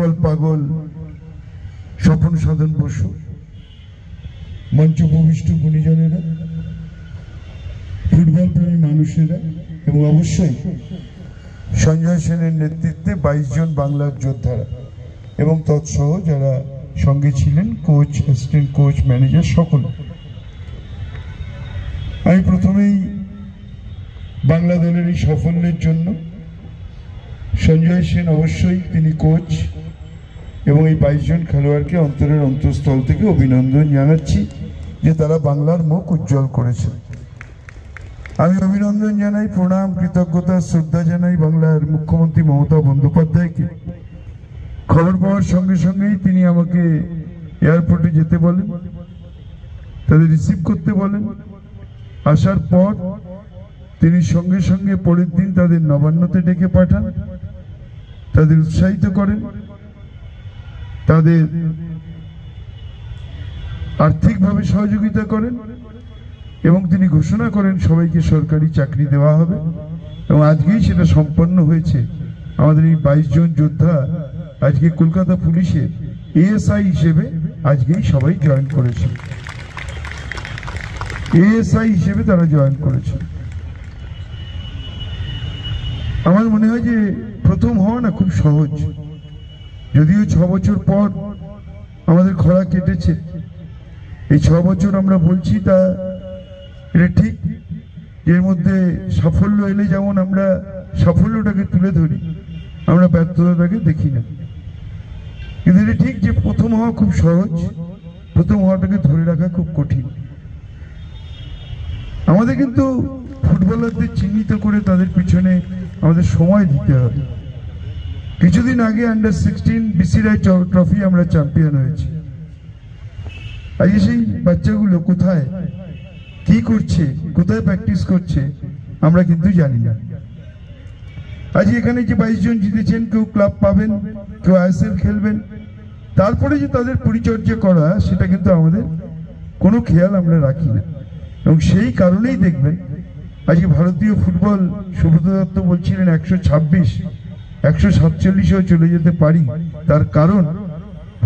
Football পাগল স্বপন সাধন বসু, মঞ্চ উপবিষ্ট গুণীজনেরা, ফুটবল প্রেমী মানুষেরা এবং অবশ্যই সঞ্জয় সেনের নেতৃত্বে 22 জন বাংলার যোদ্ধারা এবং তৎসহ যারা সঙ্গে ছিলেন, কোচ, অ্যাসিস্ট্যান্ট কোচ, ম্যানেজার সকল। আমি প্রথমেই বাংলা দলের এই সাফল্যের জন্য সঞ্জয় সেন অবশ্যই তিনি কোচ এবং এই 22 জন খেলোয়াড়কে অন্তরের অন্তঃস্থল থেকে অভিনন্দন জানাচ্ছি যে তারা বাংলার মুখ উজ্জ্বল করেছে। আমি অভিনন্দন জানাই, প্রণাম, কৃতজ্ঞতা, শ্রদ্ধা জানাই বাংলার মুখ্যমন্ত্রী মমতা বন্দ্যোপাধ্যায়কে। খবর পাওয়ার সঙ্গে সঙ্গেই তিনি আমাকে এয়ারপোর্টে যেতে বলেন, তাদের রিসিভ করতে বলেন। আসার পর তিনি সঙ্গে সঙ্গে পরের দিন তাদের নবান্নতে ডেকে পাঠান, তাদের উৎসাহিত করেন, তাদের আর্থিকভাবে সহযোগিতা করেন এবং তিনি ঘোষণা করেন সবাইকে সরকারি চাকরি দেওয়া হবে। এবং আজকেই সেটা সম্পন্ন হয়েছে। আমাদের এই 22 জন যোদ্ধা আজকে কলকাতা পুলিশের এএসআই হিসেবে আজকেই সবাই জয়েন করেছে, এএসআই হিসেবে তারা জয়েন করেছে। আমার মনে হয় যে প্রথম হওয়া না খুব সহজ, যদিও 6 বছর পর আমাদের খরা কেটেছে। এই 6 বছর আমরা বলছি তা এটা ঠিক, এর মধ্যে সাফল্য এলে যেমন আমরা সাফল্যটাকে তুলে ধরি, আমরা ব্যর্থতাটাকে দেখি না। কিন্তু এটা ঠিক যে প্রথম হওয়া খুব সহজ, প্রথম হওয়াটাকে ধরে রাখা খুব কঠিন। আমাদের কিন্তু ফুটবলারদের চিহ্নিত করে তাদের পিছনে আমাদের সময় দিতে হবে। কিছুদিন আগে আন্ডার 16 বিসি রায় ট্রফি আমরা চ্যাম্পিয়ন হয়েছি। আজকে সেই বাচ্চাগুলো কোথায় কি করছে, কোথায় প্র্যাকটিস করছে আমরা কিন্তু জানি না। আজ এখানে যে 22 জন জিতেছেন, কেউ ক্লাব পাবেন, কেউ আইএসএল খেলবেন, তারপরে যে তাদের পরিচর্যা করা সেটা কিন্তু আমাদের কোনো খেয়াল আমরা রাখি না। এবং সেই কারণেই দেখবেন আজকে ভারতীয় ফুটবল, সুব্রত দত্ত বলছিলেন 126, 147-এও চলে যেতে পারি। তার কারণ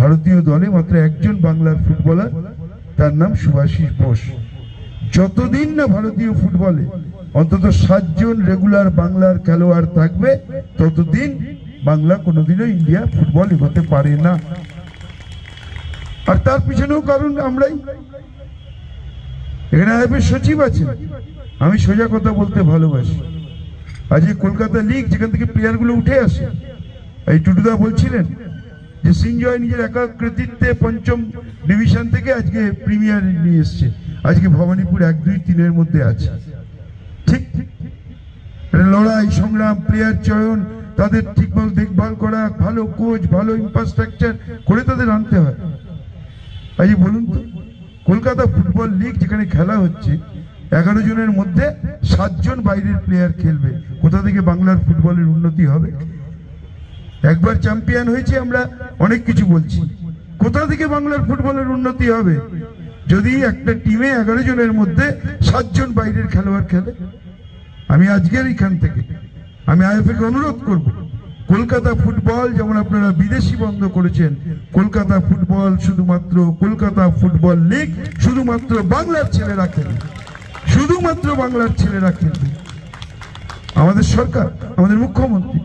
ভারতীয় দলে মাত্র একজন বাংলার ফুটবলার, তার নাম শুভাশিস বোস। যতদিন না ভারতীয় ফুটবলে অন্তত 7 জন রেগুলার বাংলার খেলোয়াড় থাকবে, ততদিন বাংলা কোনোদিনও ইন্ডিয়া ফুটবল এগোতে পারে না। আর তার পিছনেও কারণ আমরাই। এখানে আইএফএ সচিব আছেন, আমি সোজা কথা বলতে ভালোবাসি। আজকে কলকাতা লিগ যেখান থেকে প্লেয়ারগুলো উঠে আসে, এই টুটুদা বলছিলেন যে সিনজয় নিজের একা কৃতিত্বে 5ম ডিভিশন থেকে আজকে প্রিমিয়ার নিয়ে এসছে, আজকে ভবানীপুর 1, 2, 3-এর মধ্যে আছে। ঠিক লড়াই, সংগ্রাম, প্লেয়ার চয়ন, তাদের ঠিকভাবে দেখভাল করা, ভালো কোচ, ভালো ইনফ্রাস্ট্রাকচার করে তাদের আনতে হয়। আজকে বলুন তো, কলকাতা ফুটবল লিগ যেখানে খেলা হচ্ছে 11 জনের মধ্যে 7 জন বাইরের প্লেয়ার খেলবে, কোথা থেকে বাংলার ফুটবলের উন্নতি হবে? একবার চ্যাম্পিয়ন হয়েছে, আমরা অনেক কিছু বলছি, কোথা থেকে বাংলার ফুটবলের উন্নতি হবে যদি একটা টিমে 11 জনের মধ্যে 7 জন বাইরের খেলোয়াড় খেলে? আমি আজকের এখান থেকে আমি আইএফএ কে অনুরোধ করব, কলকাতা ফুটবল যেমন আপনারা বিদেশি বন্ধ করেছেন, কলকাতা ফুটবল শুধুমাত্র কলকাতা ফুটবল লিগ শুধুমাত্র বাংলার ছেলেরা খেলবে, শুধুমাত্র বাংলার ছেলেরা খেলবে। আমাদের সরকার, আমাদের মুখ্যমন্ত্রী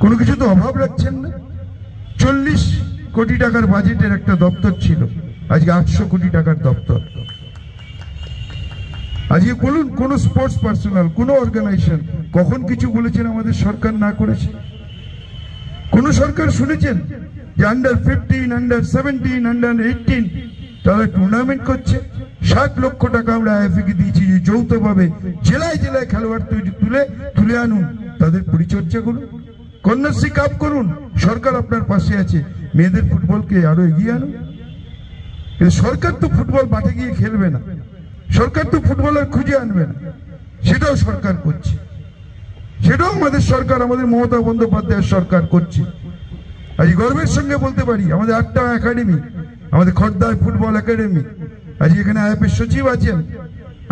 কোনো কিছু তো অভাব রাখছেন না। 40 কোটি টাকার বাজেটের একটা দপ্তর ছিল, আজকে 800 কোটি টাকার দপ্তর। আজকে বলুন কোন স্পোর্টস পার্সোনাল, কোন অর্গানাইজেশন কখন কিছু বলেছেন আমাদের সরকার না করেছে? কোন সরকার শুনেছেন যে আন্ডার 15, আন্ডার 17, আন্ডার 18 তারা টুর্নামেন্ট করছে? 60 লক্ষ টাকা আমরা আইএফএ কে দিয়েছি যে যৌথভাবে জেলায় জেলায় খেলোয়াড় তুলে আনুন, তাদের পরিচর্যা করুন, কন্যাশ্রী কাপ করুন। সরকার আপনার পাশে আছে, মেয়েদের ফুটবলকে আরো এগিয়ে আনুন। সরকার তো ফুটবল মাঠে গিয়ে খেলবে না, সরকার তো ফুটবলার খুঁজে আনবে না, সেটাও সরকার করছে, সেটাও আমাদের সরকার, আমাদের মমতা বন্দ্যোপাধ্যায়ের সরকার করছে। আজ গর্বের সঙ্গে বলতে পারি আমাদের 8টা একাডেমি, আমাদের খড়দায় ফুটবল একাডেমি, আজ এখানে আইএফএ সচিব আছেন,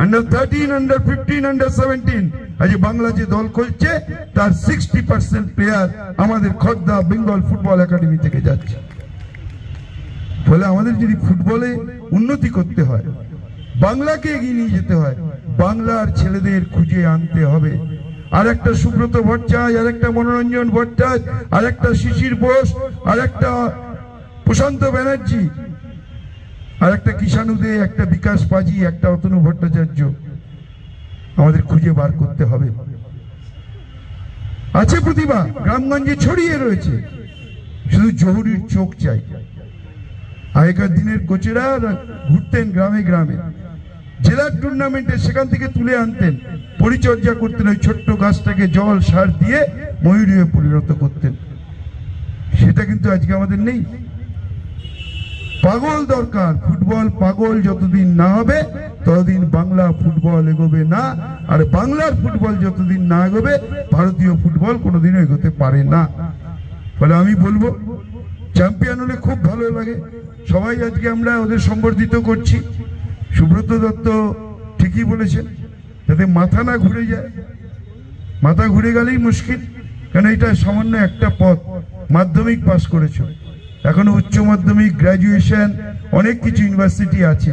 আন্ডার 13, আন্ডার 15, আন্ডার 17 আজ বাংলা যে দল খেলছে তার 60% প্লেয়ার আমাদের খর্দা বেঙ্গল ফুটবল একাডেমি থেকে যাচ্ছে। ফলে আমাদের যদি ফুটবলে উন্নতি করতে হয়, বাংলাকে এগিয়ে নিয়ে যেতে হয়, বাংলার ছেলেদের খুঁজে আনতে হবে। আর একটা সুব্রত ভট্টাচার্য, আর একটা মনোরঞ্জন ভট্টাচার্য, আর একটা শিশির বোস, আর একটা প্রশান্ত ব্যানার্জি, আর একটা কিষাণু দে, একটা বিকাশ পাজি, একটা অতনু ভট্টাচার্য আমাদের খুঁজে বার করতে হবে। আছে প্রতিভা, গ্রামগঞ্জে ছড়িয়ে রয়েছে, শুধু জহুরির চোখ চাই। আগেকার দিনের কোচেরা ঘুরতেন গ্রামে গ্রামে, জেলার টুর্নামেন্টে সেখান থেকে তুলে আনতেন, পরিচর্যা করতেন, ওই ছোট্ট গাছটাকে জল সার দিয়ে ময়ূরী হয়ে পরিণত করতেন। সেটা কিন্তু আজকে আমাদের নেই। পাগল দরকার, ফুটবল পাগল যতদিন না হবে ততদিন বাংলা ফুটবল এগোবে না, আর বাংলার ফুটবল যতদিন না এগোবে ভারতীয় ফুটবল কোনোদিনও এগোতে পারে না। ফলে আমি বলবো, চ্যাম্পিয়ন হলে খুব ভালো লাগে, সবাই আজকে আমরা ওদের সম্বর্ধিত করছি। সুব্রত দত্ত ঠিকই বলেছেন, যাতে মাথা না ঘুরে যায়। মাথা ঘুরে গেলেই মুশকিল, কারণ এটা সামান্য একটা পথ। মাধ্যমিক পাস করেছ, এখনো উচ্চ মাধ্যমিক, গ্রাজুয়েশন, অনেক কিছু ইউনিভার্সিটি আছে।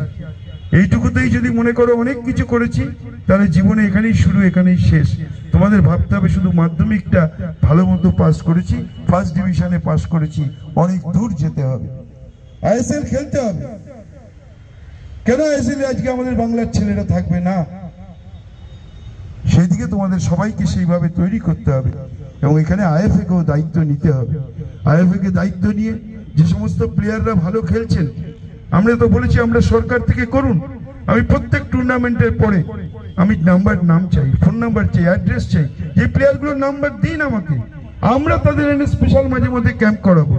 এইটুকুতেই যদি মনে করো অনেক কিছু করেছি, তাহলে জীবনে এখানেই শুরু, এখানেই শেষ। তোমাদের ভাবতে হবে শুধু মাধ্যমিকটা ভালো মতো পাস করেছি, ফার্স্ট ডিভিশনে পাস করেছি, অনেক দূর যেতে হবে, আইএসএল খেলতে হবে। কেন আইএসএল আজকে আমাদের বাংলার ছেলেরা থাকবে না? সেদিকে তোমাদের সবাইকে সেইভাবে তৈরি করতে হবে, এবং এখানে আইএফএ কেও দায়িত্ব নিতে হবে। আইএফএ কে দায়িত্ব নিয়ে যে সমস্ত প্লেয়াররা ভালো খেলছেন, আমরা তো বলেছি আমরা সরকার থেকে করুন। আমি প্রত্যেক টুর্নামেন্টের পরে আমি নাম চাই, ফোন নাম্বার চাই, অ্যাড্রেস চাই, যে প্লেয়ারগুলোর নাম্বার দিন আমাকে, আমরা তাদের এনে স্পেশাল মাঝে মধ্যে ক্যাম্প করাবো।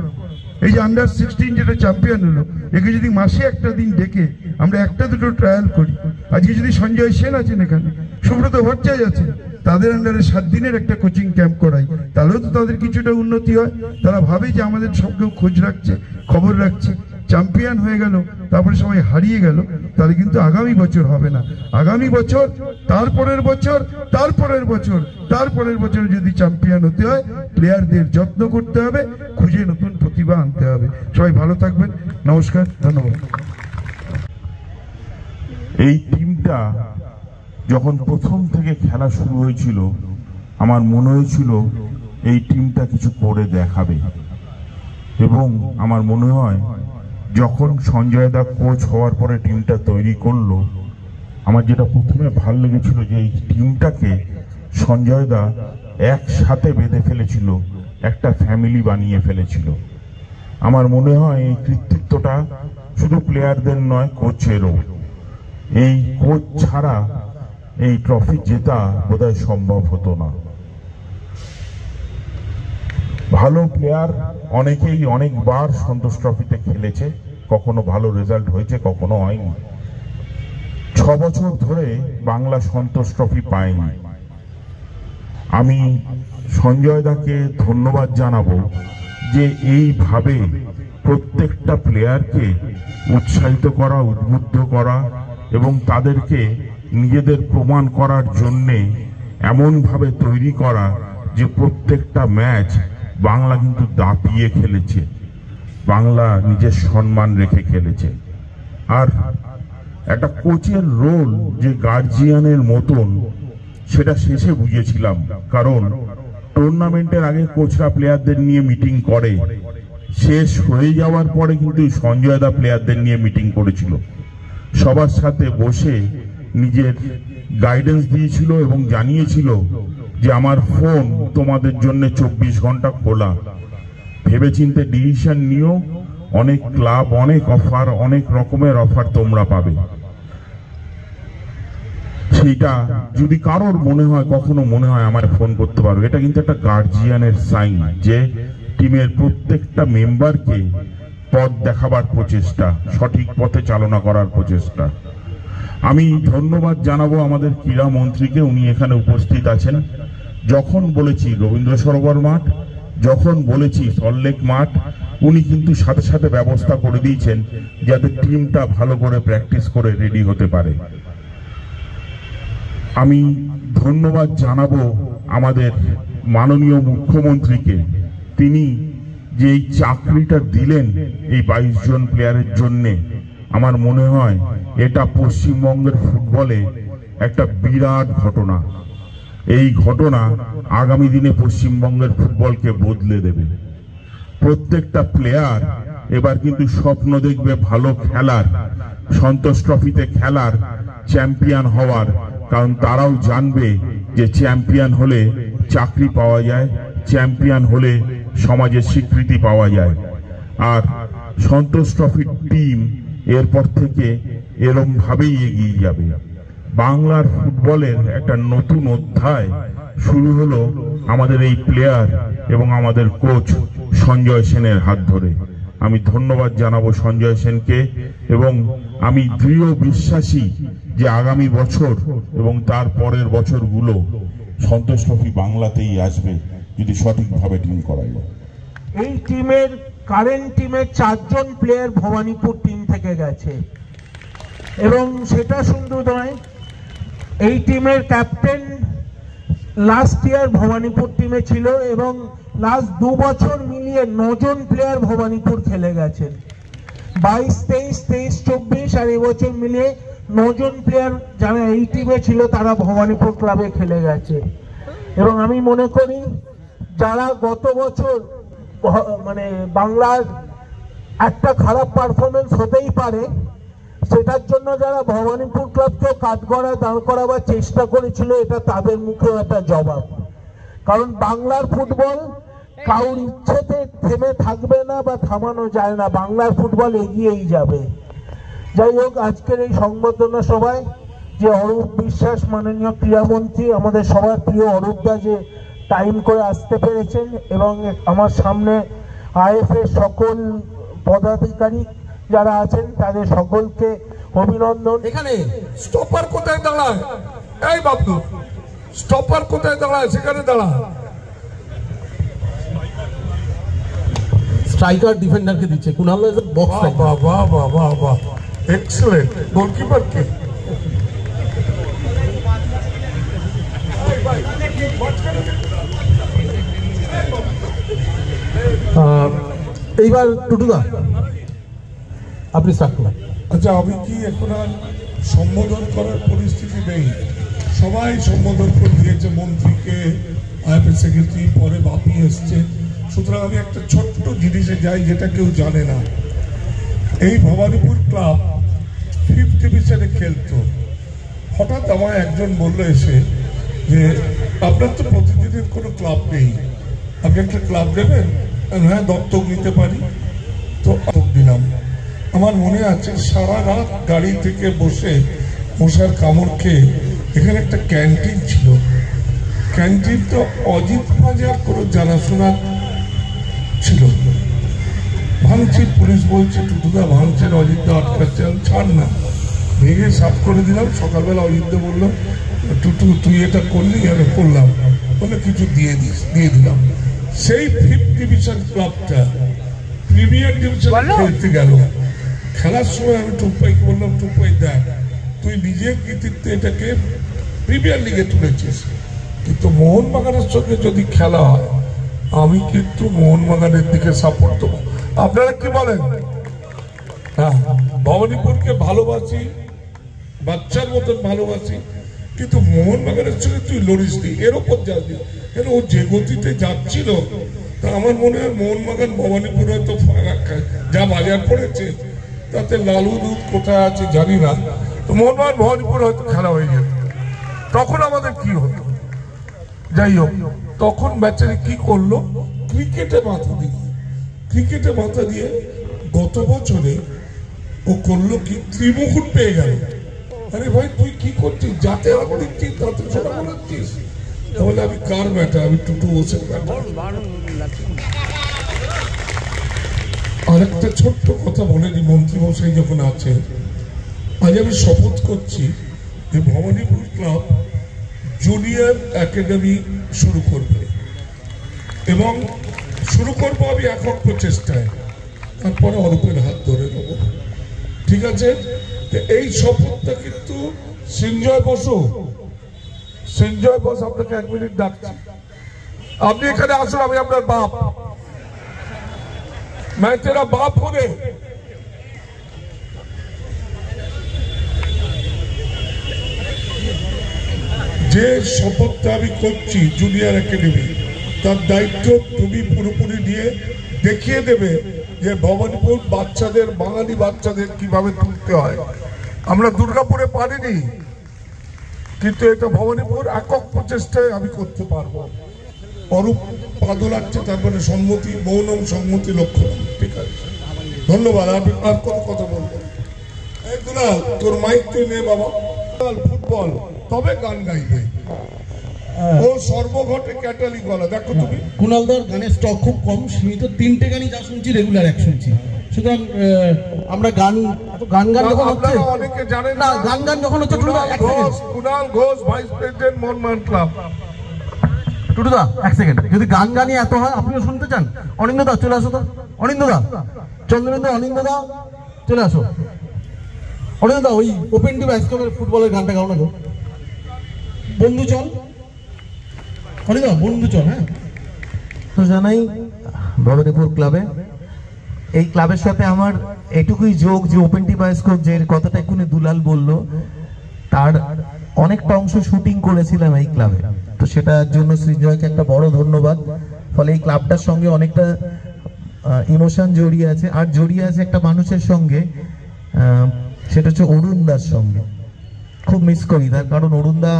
এই যে আন্ডার 16 যেটা চ্যাম্পিয়ন হলো, একে যদি মাসে একটা দিন ডেকে আমরা একটা দুটো ট্রায়াল করি। আজকে যদি সঞ্জয় সেন আছেন এখানে, সুব্রত ভট্টাচার্য আছেন, তাদের আন্ডারে 7 দিনের একটা কোচিং ক্যাম্প করাই, তাহলেও তো তাদের কিছুটা উন্নতি হয়। তারা ভাবে যে আমাদের সব কেউ খোঁজ রাখছে, খবর রাখছে। চ্যাম্পিয়ন হয়ে গেল, তারপরে সবাই হারিয়ে গেল, তাহলে কিন্তু আগামী বছর হবে না। আগামী বছর, তারপরের বছর, তারপরের বছর, তারপরের বছর যদি চ্যাম্পিয়ন হতে হয়, প্লেয়ারদের যত্ন করতে হবে, খুঁজে নতুন প্রতিভা আনতে হবে। সবাই ভালো থাকবেন, নমস্কার, ধন্যবাদ। এই টিমটা যখন প্রথম থেকে খেলা শুরু হয়েছিল, আমার মনে হয়েছিল এই টিমটা কিছু করে দেখাবে, এবং আমার মনে হয় যখন সঞ্জয় দা কোচ হওয়ার পরে টিমটা তৈরি করলো, আমার যেটা প্রথমে ভালো লেগেছিল যে এই টিমটাকে সঞ্জয় দা একসাথে বেঁধে ফেলেছিল, একটা ফ্যামিলি বানিয়ে ফেলেছিল। আমার মনে হয় এই কৃতিত্বটা শুধু প্লেয়ারদের নয়, কোচেরও। এই কোচ ছাড়া এই ট্রফি জেতা বোধহয় সম্ভব হতো না। ভালো প্লেয়ার অনেকেই অনেকবার সন্তোষ ট্রফিতে খেলেছে, কখনো ভালো রেজাল্ট হয়েছে, কখনো হয়নি। 6 বছর ধরে বাংলা সন্তোষ ট্রফি পায়নি। আমি সঞ্জয় দাকে ধন্যবাদ জানাবো যে এইভাবে প্রত্যেকটা প্লেয়ারকে উৎসাহিত করা, উদ্বুদ্ধ করা, এবং তাদেরকে নিজেদের প্রমাণ করার জন্যে এমনভাবে তৈরি করা যে প্রত্যেকটা ম্যাচ বাংলা কিন্তু দাপিয়ে খেলেছে, বাংলা নিজের সম্মান রেখে খেলেছে। আর একটা কোচের রোল যে গার্জিয়ানের মতন, সেটা শেষে বুঝেছিলাম। কারণ টুর্নামেন্টের আগে কোচরা প্লেয়ারদের নিয়ে মিটিং করে, শেষ হয়ে যাওয়ার পরে কিন্তু সঞ্জয় দা প্লেয়ারদের নিয়ে মিটিং করেছিল, সবার সাথে বসে নিজের গাইডেন্স দিয়েছিল এবং জানিয়েছিল যে আমার ফোন তোমাদের জন্য 24 ঘন্টা খোলা, ভেবেচিন্তে ডিসিশন নিও। অনেক ক্লাব, অনেক অফার, অনেক রকমের অফার তোমরা পাবে। সেইটা যদি কারোর মনে হয়, কখনো মনে হয়, আমার ফোন করতে পারো। এটা কিন্তু একটা গার্জিয়ানের সাইন যে টিমের প্রত্যেকটা মেম্বারকে পথ দেখাবার প্রচেষ্টা, সঠিক পথে চালনা করার প্রচেষ্টা। আমি ধন্যবাদ জানাবো আমাদের ক্রীড়া মন্ত্রীকে, উনি এখানে উপস্থিত আছেন। যখন বলেছি রবীন্দ্র সরোবর মাঠ, যখন বলেছি সল্টলেক মাঠ, উনি কিন্তু সাথে সাথে ব্যবস্থা করে দিয়েছেন যাতে টিমটা ভালো করে প্র্যাকটিস করে রেডি হতে পারে। আমি ধন্যবাদ জানাবো আমাদের মাননীয় মুখ্যমন্ত্রীকে। তিনি যে এই চাকরিটা দিলেন এই 22 জন প্লেয়ারের জন্যে, আমার মনে হয় এটা পশ্চিমবঙ্গের ফুটবলে একটা বিরাট ঘটনা। এই ঘটনা আগামী দিনে পশ্চিমবঙ্গের ফুটবলকে বদলে দেবে। প্রত্যেকটা প্লেয়ার এবার কিন্তু স্বপ্ন দেখবে ভালো খেলার, সন্তোষ ট্রফিতে খেলার, চ্যাম্পিয়ন হওয়ার। কারণ তারাও জানবে যে চ্যাম্পিয়ন হলে চাকরি পাওয়া যায়, চ্যাম্পিয়ন হলে সমাজের স্বীকৃতি পাওয়া যায়। আর সন্তোষ ট্রফির টিম এরপর থেকে এরম ভাবেই এগিয়ে যাবে। বাংলার ফুটবলের একটা নতুন অধ্যায় শুরু হলো আমাদের এই প্লেয়ার এবং আমাদের কোচ সঞ্জয় সেনের হাত ধরে। আমি ধন্যবাদ জানাবো সঞ্জয় সেনকে, এবং আমি দৃঢ় বিশ্বাসী যে আগামী বছর এবং তার পরের বছরগুলো সন্তোষ ট্রফি বাংলাতেই আসবে যদি সঠিকভাবে টিম করা যায়। এই টিমের কারেন্ট টিমের 4 জন প্লেয়ার ভবানীপুর টিম থেকে গেছে, এবং সেটা শুধু নয়, এই টিমের ক্যাপ্টেন লাস্ট ইয়ার ভবানীপুর টিমে ছিল এবং লাস্ট 2 বছর মিলিয়ে 9 জন প্লেয়ার ভবানীপুর খেলে গেছেন। 22, 23, 23, 24 আর এবছর মিলিয়ে 9 জন প্লেয়ার যারা এই টিমে ছিল তারা ভবানীপুর ক্লাবে খেলে গেছে। এবং আমি মনে করি যারা গত বছর মানে বাংলার একটা খারাপ পারফরমেন্স হতেই পারে, সেটার জন্য যারা ভবানীপুর ক্লাবকে কাঠগড়ায় দাঁড় করাবার চেষ্টা করেছিল, এটা তাদের মুখেও একটা জবাব। কারণ বাংলার ফুটবল কারোর ইচ্ছেতে থেমে থাকবে না বা থামানো যায় না, বাংলার ফুটবল এগিয়েই যাবে। যাই হোক, আজকের এই সংবর্ধনা সভায় যে অরূপ বিশ্বাস মাননীয় ক্রীড়ামন্ত্রী, আমাদের সবার প্রিয় অরূপদা যে টাইম করে আসতে পেরেছেন, এবং আমার সামনে আইএফএ সকল পদাধিকারী যারা আছেন তাদের সকলকে অভিনন্দন। এখানে স্টপার কোথায় দাঁড়ায়? এই বাবু, স্টপার কোথায় দাঁড়ায়? সেখানে দাঁড়া। স্ট্রাইকার ডিফেন্ডারকে দিচ্ছে কুনাল বক্স। বাহ বাহ বাহ বাহ বাহ, এক্সেলেন্ট। গোলকিপার কে? এইবার টুটুদা আপনি স্টার্ট করুন। আচ্ছা, আমি কি এখন আর সম্বোধন করার পরিস্থিতি নেই? সবাই সম্বোধন করে দিয়েছে, মন্ত্রীকে, আইএফএ সেক্রেটারি, পরে বাপি এসছে। সুতরাং আমি একটা ছোট্ট জিনিসে যাই যেটা কেউ জানে না। এই ভবানীপুর ক্লাব 5th ডিভিশনে খেলতো। হঠাৎ আমায় একজন বললো এসে যে আপনার তো প্রতিদিনের কোনো ক্লাব নেই, আপনি একটা ক্লাব নেবেন? হ্যাঁ, দত্তক নিতে পারি। তো দত্তক দিলাম। আমার মনে আছে সারা রাত গাড়ি থেকে বসে মশার কামড় খেয়ে, এখানে একটা ক্যান্টিন ছিল। ক্যান্টিনটা অজিত বাজার কোনো জানাশোনা ছিল। ভাঙছি, পুলিশ বলছে টুটুদা ভাঙছেন, অজিতদা আটকাচ্ছেন, ছাড় না। ভেঙে সাফ করে দিলাম। সকালবেলা অজিতদা বললো টুটু তুই এটা করলি? আমি করলাম। বলে কিছু দিয়ে দিলাম। সেই 5th ডিভিশন ক্লাবটা প্রিমিয়ার ডিভিশনে খেলতে গেল। খেলার সময় আমি টুপ্পাইকে বললাম, টুপ্পাই দেখ, তুই নিজের কৃতিত্বে এটাকে প্রিমিয়ার লিগে তুলেছিস, কিন্তু মোহনবাগানের সঙ্গে যদি খেলা হয় আমি কিন্তু মোহনবাগানের দিকে সাপোর্ট দেবো। আপনারা কি বলেন? হ্যাঁ, ভবানীপুরকে ভালোবাসি, বাচ্চার মতন ভালোবাসি, কিন্তু মোহনবাগানের সঙ্গে তুই লড়িস নি, এর ওপর যাবি। কেন ও যে গতিতে যাচ্ছিল, তা আমার মনে হয় মোহনবাগান ভবানীপুর হয়তো যা বাজার পড়েছে তাতে লালু দুধ কোথায় আছে জানি না, তো মোহনবাগান ভবানীপুর হয়তো খেলা হয়ে যেত। তখন আমাদের কি হতো? যাই হোক, তখন বেচারি কি করলো, ক্রিকেটে মাথা দিয়ে গত বছরে ও করলো কি, ত্রিমুকুট পেয়ে গেল। আরে ভাই, তুই কি করছিস? যাতে হাত দিচ্ছিস, তাতে ছোটা বলাচ্ছিস। তাহলে আমি কার ব্যাটা? আমি টুটু বসে ব্যাটা। আরেকটা ছোট্ট কথা বলে নি, মন্ত্রী মশাই যখন আছে, আজ আমি শপথ করছি যে ভবানীপুর ক্লাব জুনিয়র একাডেমি শুরু করবে, এবং শুরু করবো আমি একক প্রচেষ্টায়, তারপরে অরূপের হাত ধরে নেব। ঠিক আছে? এই শপথটা কিন্তু সঞ্জয় বস আপনাকে 1 মিনিট ডাকছি, আপনি এখানে আসুন, আমি আপনার বাপ, मैं तेरा बाप हूं रे। যে শপথটা আমি করছি জুনিয়র একাডেমি, তার দায়িত্ব তুমি পুরোপুরি নিয়ে দেখিয়ে দেবে যে ভবানীপুর বাচ্চাদের, বাঙালি বাচ্চাদের কিভাবে তুলতে হয়। আমরা দুর্গাপুরে পারিনি, কিন্তু এটা ভবানীপুর একক প্রচেষ্টায় আমি করতে পারবো। অরূপ পাদল লাগছে, তার মানে সম্মতি, মৌনম সম্মতি লক্ষ্য। ঠিক আছে, ধন্যবাদ। আর কোনো কথা বলবো? এই দুলাল, তোর মাইক তুই নে বাবা। ফুটবল তবে গান গাইবে, ও সর্বঘটে ক্যাটালি গলা। দেখো তুমি কুণালদার গানের স্টক খুব কম, সীমিত 3টে গানই যা শুনছি রেগুলার 1 শুনছি। সুতরাং আমরা গান যখন হচ্ছে, অনেকে জানেন না, গান যখন হচ্ছে, কুণাল ঘোষ, ভাইস প্রেসিডেন্ট মনমান ক্লাব। টুটুদা 1 সেকেন্ড, যদি গান গানি এত হয় আপনিও শুনতে চান, অনিন্দদা চলে আসো তো। অনিন্দদা, চন্দ্রেন্দ্র, অনিন্দদা চলে আসো। অনিন্দদা ওই ওপেন টিভি আইসকমের ফুটবলের গানটা গাও না গো, বন্ধু চল। অনিন্দা বন্ধু চল। হ্যাঁ, তো জানাই ভবানীপুর ক্লাবে, এই ক্লাবের সাথে আমার এটুকুই যোগ যে ওপেন টিভি বায়োস্কোপ, যে কথাটা এক্ষুনি দুলাল বললো, তার অনেকটা অংশ শুটিং করেছিলাম এই ক্লাবে। তো সেটার জন্য সৃঞ্জয়কে একটা বড় ধন্যবাদ। ফলে এই ক্লাবটার সঙ্গে অনেকটা ইমোশন জড়িয়ে আছে, আর জড়িয়ে আছে একটা মানুষের সঙ্গে, সেটা হচ্ছে অরুণদার সঙ্গে। খুব মিস করি তার, কারণ অরুণদা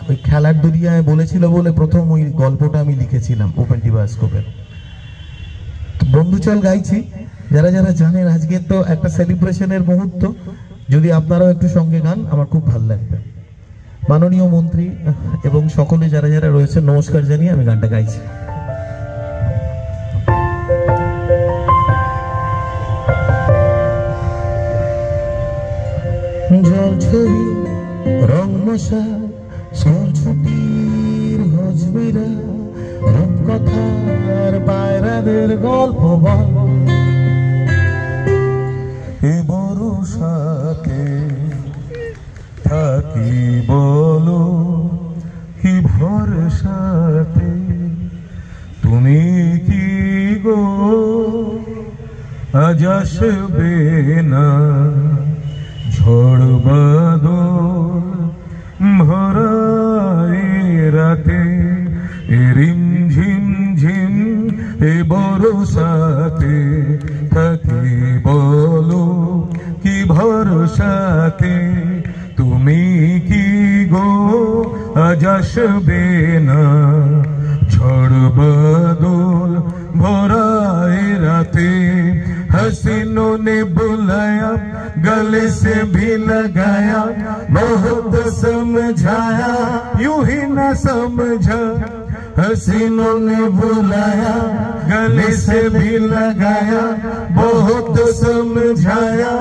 ওই খেলার দুনিয়ায় বলেছিল বলে প্রথম ওই গল্পটা আমি লিখেছিলাম ওপেন টিভি বায়োস্কোপের। বন্ধু চল গাইছি, যারা যারা জানেন আজকে তো একটা সেলিব্রেশনের মুহূর্ত, যদি আপনারাও একটু সঙ্গে গান আমার খুব ভালো লাগবে। মাননীয় মন্ত্রী এবং সকলে যারা যারা রয়েছে নমস্কার জানিয়ে আমি গানটা গাইছি। জল ছবি, রং মশা, স্কুল ছুটির হজমিরা, রূপকথার বাইরাদের গল্প বল, এ বরসাতে থাকি বলো কি ভরসাতে, তুমি কি গো আজ আসবে না, ঝড় বাদল ভরাই রাতে, এ রিম ঝিম ঝিম এ বরসাতে থাকি বলো কি ভরসাতে, তুমি কি গো আজ আসবে না, ঝড় বাদল ভরাই রাতে, हसीनों ने बुलाया गले से भी लगाया, बहुत समझाया यूं ही न समझा, हसीनों ने बुलाया गले से भी लगाया, बहुत समझाया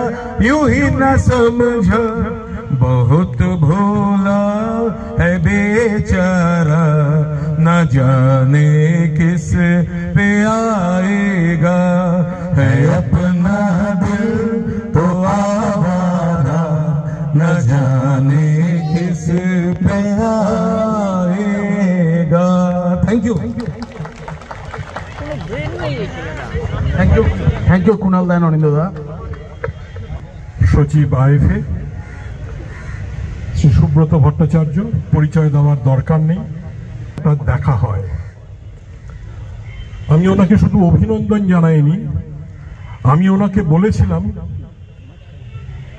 यूं ही न समझा, बहुत भोला है बेचारा, न जाने किस पे आएगा, है अपना दिल तो आवारा, न जाने किस पे आएगा। थैंक यू কুণাল দা, অনিন্দদা। সচিব আইএফএ শ্রী সুব্রত ভট্টাচার্য, পরিচয় দেওয়ার দরকার নেই, দেখা হয়। আমি ওনাকে শুধু অভিনন্দন জানাইনি, আমি ওনাকে বলেছিলাম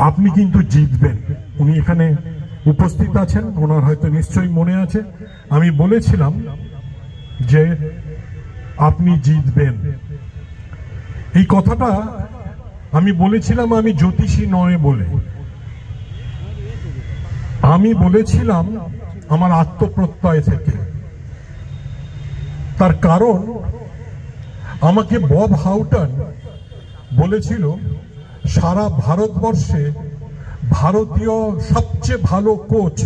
আপনি কিন্তু জিতবেন। উনি এখানে উপস্থিত আছেন, ওনার হয়তো নিশ্চয়ই মনে আছে, আমি বলেছিলাম যে আপনি জিতবেন। এই কথাটা আমি বলেছিলাম, আমি জ্যোতিষী নয় বলে, আমি বলেছিলাম আমার আত্মপ্রত্যয় থেকে। তার কারণ আমাকে বব হাউটন বলেছিল সারা ভারতবর্ষে ভারতীয় সবচেয়ে ভালো কোচ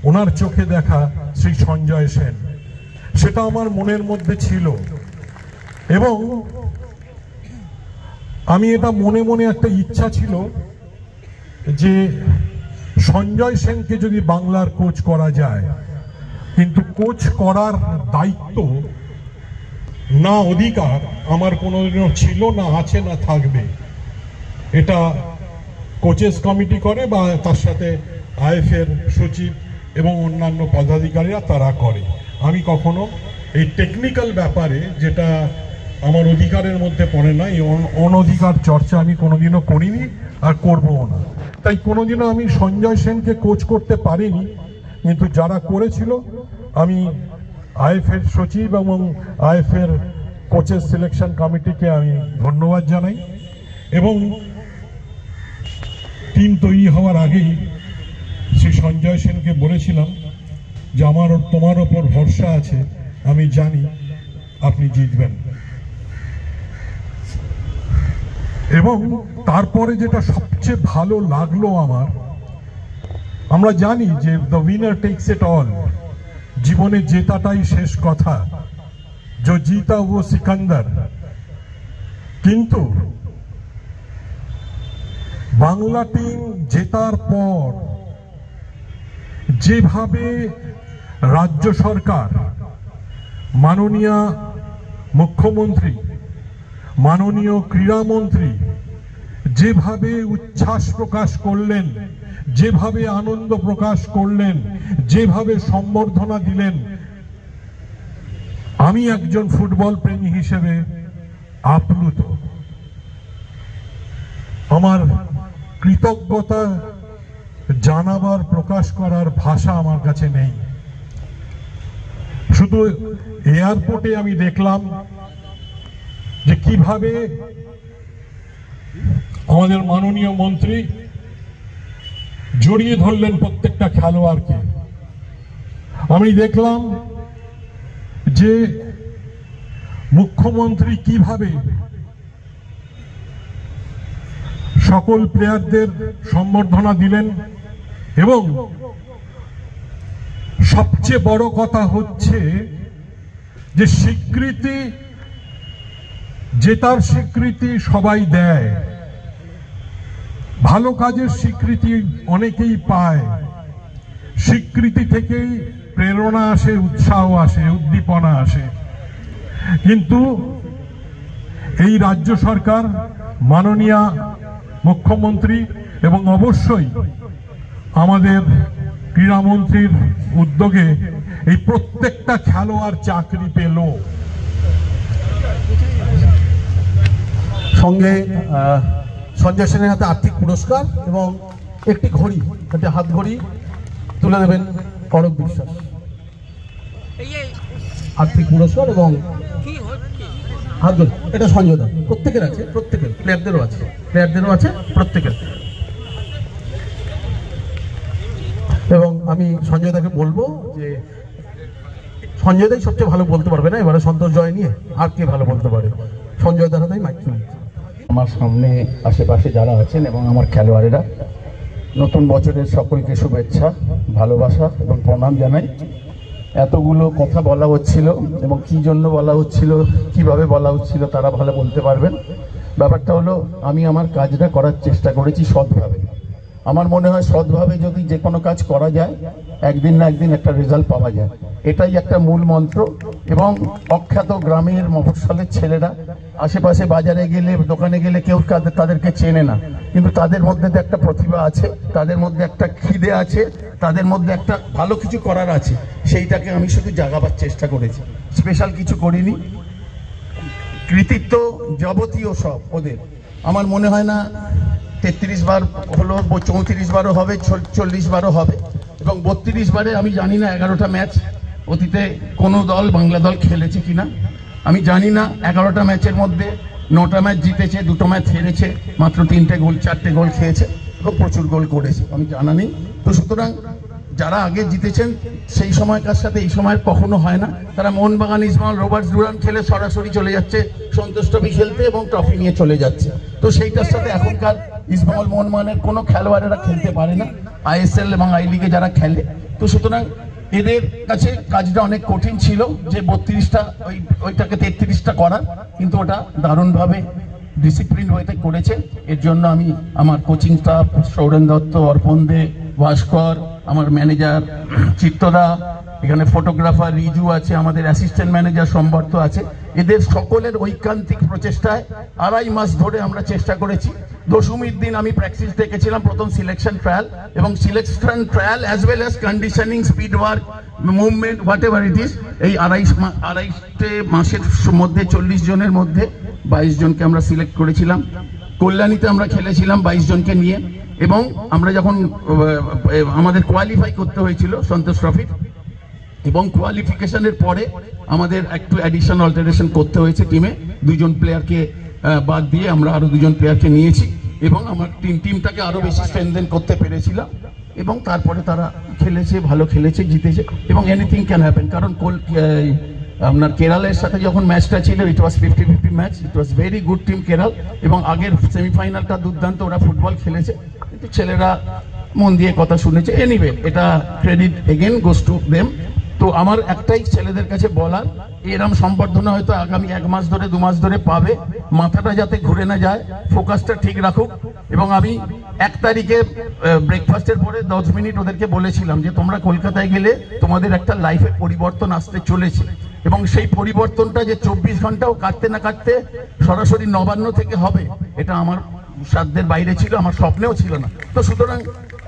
ওনার চোখে দেখা শ্রী সঞ্জয় সেন। সেটা আমার মনের মধ্যে ছিল এবং আমি এটা মনে মনে একটা ইচ্ছা ছিল যে সঞ্জয় সেনকে যদি বাংলার কোচ করা যায় কিন্তু কোচ করার দায়িত্ব না অধিকার আমার কোনোদিনও ছিল না, আছে না থাকবে। এটা কোচেস কমিটি করে বা তার সাথে আইএফের সচিব এবং অন্যান্য পদাধিকারীরা তারা করে। আমি কখনো এই টেকনিক্যাল ব্যাপারে, যেটা আমার অধিকারের মধ্যে পড়ে না, এই অনধিকার চর্চা আমি কোনোদিনও করিনি আর করবও না। তাই কোনোদিনও আমি সঞ্জয় সেনকে কোচ করতে পারিনি, কিন্তু যারা করেছিল আমি আইএফের সচিব এবং আইএফের কোচের সিলেকশন কমিটিকে আমি ধন্যবাদ জানাই। এবং টিম তৈরি হওয়ার আগেই শ্রী সঞ্জয় সেনকে বলেছিলাম যে তোমার ওপর ভরসা আছে, আমি জানি আপনি জিতবেন। এবং তারপরে যেটা সবচেয়ে ভালো লাগলো আমার, আমরা জানি যে the winner tax it all, জীবনে জেতাটাই শেষ কথা, जो जीता वो सिकंदर। কিন্তু বাংলা টিম জেতার পর যেভাবে রাজ্য সরকার, মাননীয় মুখ্যমন্ত্রী, মাননীয় ক্রীড়ামন্ত্রী যেভাবে উচ্ছ্বাস প্রকাশ করলেন, যেভাবে আনন্দ প্রকাশ করলেন, যেভাবে সম্বর্ধনা দিলেন, আমি একজন ফুটবল প্রেমী হিসেবে আপ্লুত। আমার কৃতজ্ঞতা জানাবার, প্রকাশ করার ভাষা আমার কাছে নেই। শুধু এয়ারপোর্টে আমি দেখলাম যে কিভাবে আমাদের মাননীয় মন্ত্রী জড়িয়ে ধরলেন প্রত্যেকটা খেলোয়াড়কে। আমি দেখলাম যে মুখ্যমন্ত্রী কিভাবে সকল প্লেয়ারদের সম্বর্ধনা দিলেন। এবং সবচেয়ে বড় কথা হচ্ছে যে স্বীকৃতি, জেতার স্বীকৃতি সবাই দেয়, ভালো কাজের স্বীকৃতি অনেকেই পায়, স্বীকৃতি থেকেই প্রেরণা আসে, উৎসাহ আসে, উদ্দীপনা আসে। কিন্তু এই রাজ্য সরকার, মাননীয় মুখ্যমন্ত্রী এবং অবশ্যই আমাদের ক্রীড়ামন্ত্রীর উদ্যোগে এই প্রত্যেকটা খেলোয়াড় চাকরি পেল। সঙ্গে সঞ্জয় সেনের হাতে আর্থিক পুরস্কার এবং একটি ঘড়ি, একটা হাত ঘড়ি তুলে দেবেন অরূপ বিশ্বাস। আর্থিক পুরস্কার এবং হাত ঘড়ি, এটা সঞ্জয় দা, প্রত্যেকের আছে, প্রত্যেকের প্লেয়ারদেরও আছে, প্রত্যেকের। এবং আমি সঞ্জয় দাকে বলবো যে সঞ্জয় দাই সবচেয়ে ভালো বলতে পারবে না এবারে সন্তোষ জয় নিয়ে, আর কে ভালো বলতে পারে? সঞ্জয় দার হাতেই মাইক তুলে। আমার সামনে আশেপাশে যারা আছেন এবং আমার খেলোয়াড়েরা, নতুন বছরের সকলকে শুভেচ্ছা, ভালোবাসা এবং প্রণাম জানাই। এতগুলো কথা বলা হচ্ছিল এবং কি জন্য বলা হচ্ছিল, কিভাবে বলা হচ্ছিল তারা ভালো বলতে পারবেন। ব্যাপারটা হলো, আমি আমার কাজটা করার চেষ্টা করেছি সৎভাবে। আমার মনে হয় সৎভাবে যদি যে কোনো কাজ করা যায়, একদিন না একদিন একটা রেজাল্ট পাওয়া যায়, এটাই একটা মূল মন্ত্র। এবং অখ্যাত গ্রামের মফস্বলের ছেলেরা আশেপাশে বাজারে গেলে, দোকানে গেলে কেউ তাদেরকে চেনে না, কিন্তু তাদের মধ্যে তো একটা প্রতিভা আছে, তাদের মধ্যে একটা খিদে আছে, তাদের মধ্যে একটা ভালো কিছু করার আছে। সেইটাকে আমি শুধু জাগাবার চেষ্টা করেছি, স্পেশাল কিছু করিনি। কৃতিত্ব যাবতীয় সব ওদের। আমার মনে হয় না 33 বার হলো, 34 বারও হবে, 40 বারও হবে। এবং 32 বারে আমি জানি না 11টা ম্যাচ অতীতে কোনো দল, বাংলা দল খেলেছে কিনা আমি জানি না। 11টা ম্যাচের মধ্যে 9টা ম্যাচ জিতেছে, 2টো ম্যাচ হেরেছে, মাত্র 3টে গোল, 4টে গোল খেয়েছে এবং প্রচুর গোল করেছে, আমি জানা নেই। তো সুতরাং যারা আগে জিতেছেন সেই সময়কার সাথে এই সময়ের কখনো হয় না। তারা মোহনবাগান, ইস্টবেঙ্গল, রবার্টস ডুরান্ড খেলে সরাসরি চলে যাচ্ছে সন্তোষ ট্রফি খেলতে এবং ট্রফি নিয়ে চলে যাচ্ছে। তো সেইটার সাথে এখনকার ইস্টবেঙ্গল, মোহনবাগানের কোনো খেলোয়াড়েরা খেলতে পারে না, আইএসএল এবং আই লিগে যারা খেলে। তো সুতরাং এদের কাছে কাজটা অনেক কঠিন ছিল যে 32টা ওইটাকে 33টা করার, কিন্তু ওটা দারুণভাবে ডিসিপ্লিন হয়ে করেছে। এর জন্য আমি আমার কোচিং স্টাফ, সৌরেন দত্ত, অর্পণ দে, ভাস্কর, আমার ম্যানেজার চিত্তদা, এখানে ফটোগ্রাফার রিজু আছে, আমাদের অ্যাসিস্ট্যান্ট ম্যানেজার সম্বর্ধ আছে, এদের সকলের ঐকান্তিক প্রচেষ্টায় 2.5 মাস ধরে আমরা চেষ্টা করেছি। দশমীর দিন আমি প্র্যাকটিস দেখেছিলাম, প্রথম সিলেকশন ট্রায়াল, এবং selection trial as well as conditioning, speed work, movement, what ever it is. এই 2.5 মাসের মধ্যে 40 জনের মধ্যে 22 জনকে আমরা সিলেক্ট করেছিলাম। কল্যাণীতে আমরা খেলেছিলাম 22 জনকে নিয়ে, এবং আমরা যখন আমাদের কোয়ালিফাই করতে হয়েছিল সন্তোষ ট্রফির, এবং কোয়ালিফিকেশনের পরে আমাদের একটু অ্যাডিশন অল্টারেশন করতে হয়েছে টিমে, 2 জন প্লেয়ারকে বাদ দিয়ে আমরা আরো 2 জন প্লেয়ারকে নিয়েছি, এবং আমার টিমটাকে আরো বেশি স্ট্রেনথেন করতে পেরেছিলাম। এবং তারপরে তারা খেলেছে, ভালো খেলেছে, জিতেছে, এবং এনিথিং ক্যান হ্যাপেন। কারণ আপনার কেরালের সাথে যখন ম্যাচটা ছিল, ইট ওয়াজ 50-50 match, it was very good team Kerala, এবং আগের সেমিফাইনালটা দুর্দান্ত ওরা ফুটবল খেলেছে, কিন্তু ছেলেরা মন দিয়ে কথা শুনেছে। এনিওয়ে, এটা credit again goes to them. তো আমার একটাই ছেলেদের কাছে বলার, এরম সম্বর্ধনা হয়তো আগামী 1 মাস ধরে 2 মাস ধরে পাবে, মাথাটা যাতে ঘুরে না যায়, ফোকাসটা ঠিক রাখুক। এবং আমি 1 তারিখে ব্রেকফাস্টের পরে 10 মিনিট ওদেরকে বলেছিলাম যে তোমরা কলকাতায় গেলে তোমাদের একটা লাইফে পরিবর্তন আসতে চলেছে, এবং সেই পরিবর্তনটা যে 24 ঘন্টাও কাটতে না কাটতে সরাসরি নবান্ন থেকে হবে, এটা আমার সাধ্যের বাইরে ছিল, আমার স্বপ্নেও ছিল না। তো সুতরাং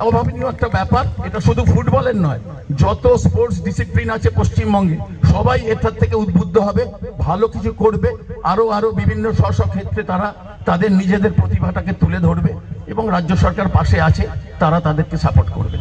অভাবনীয় একটা ব্যাপার, এটা শুধু ফুটবলের নয়, যত স্পোর্টস ডিসিপ্লিন আছে পশ্চিমবঙ্গে সবাই এটার থেকে উদ্বুদ্ধ হবে, ভালো কিছু করবে, আরো বিভিন্ন স্ব ক্ষেত্রে তারা তাদের নিজেদের প্রতিভাটাকে তুলে ধরবে, এবং রাজ্য সরকার পাশে আছে, তারা তাদেরকে সাপোর্ট করবে।